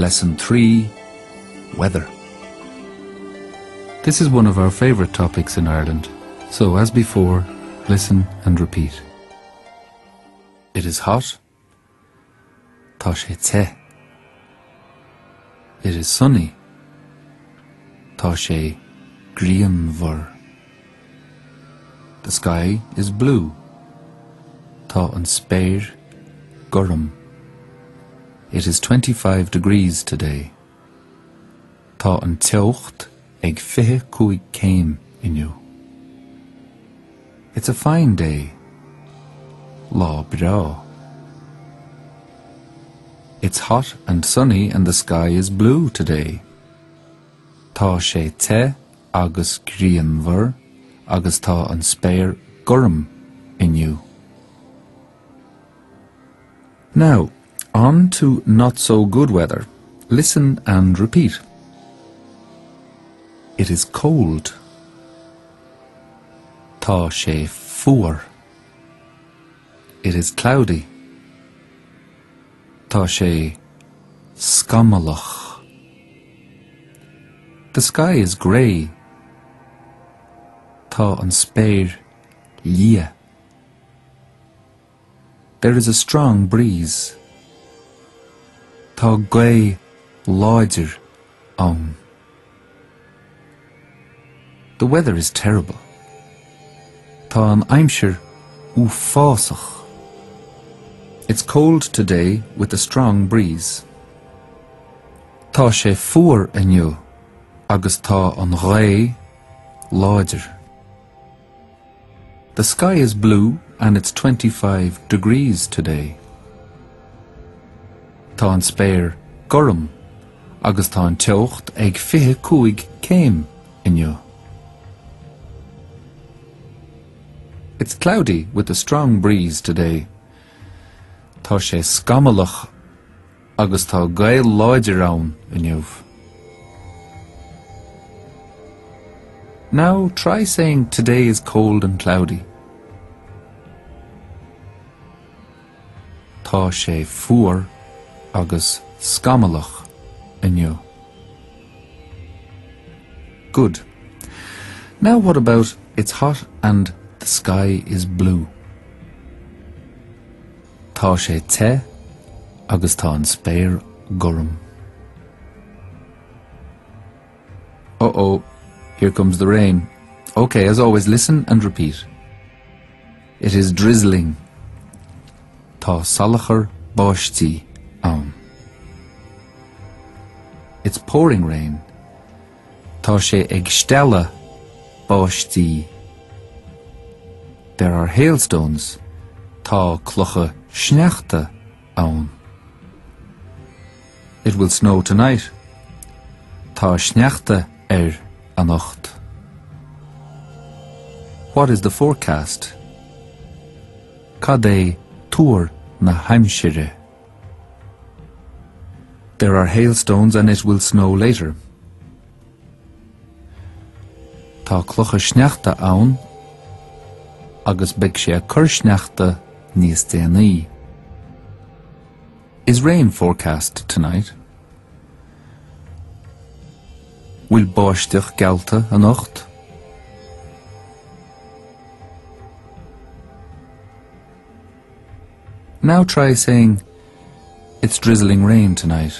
Lesson 3, Weather. This is one of our favourite topics in Ireland, so as before, listen and repeat. It is hot. Tá sé te. It is sunny. Tá sé grianmhar. The sky is blue. Tá an spéir gorm. It is 25 degrees today. Tá an teocht fiche cúig céim inniu. It's a fine day. Breá. It's hot and sunny and the sky is blue today. Tá sé te agus grianmhar agus tá an spéir gorm inniu. Now, on to not so good weather. Listen and repeat. It is cold. Tá sé fuar. It is cloudy. Tá sé scamallach. The sky is grey. Tá an spéir liath. There is a strong breeze. Tá láidir ann. The weather is terrible. Tá an aimsir uafásach. It's cold today with a strong breeze. Tá sé fuar inniu agus tá an láidir. The sky is blue and it's 25 degrees today. Tá an spéir gorm agus tá an teocht fiche cúig céim inniu. It's cloudy with a strong breeze today. Tá sé scamallach agus tá láidir ann inniu. Now try saying today is cold and cloudy. Tá sé fuar agus scamallach inniu. Good. Now what about it's hot and the sky is blue? Tá sé te agus tá an spéir gorm. Uh-oh, here comes the rain. Okay, as always, listen and repeat. It is drizzling. Tá salachar báistí ann. It's pouring rain. Tá sé stealladh báistí. There are hailstones. Tá clocha sneachta ann. It will snow tonight. Tá sneachta anocht. What is the forecast? Cad é fuar na haimsire. There are hailstones and it will snow later. Tá clocha sneachta ann agus beidh sé a cur sneachta níos déanaí. Is rain forecast tonight? Bhfuil báisteach gaoth anocht? Now try saying, it's drizzling rain tonight.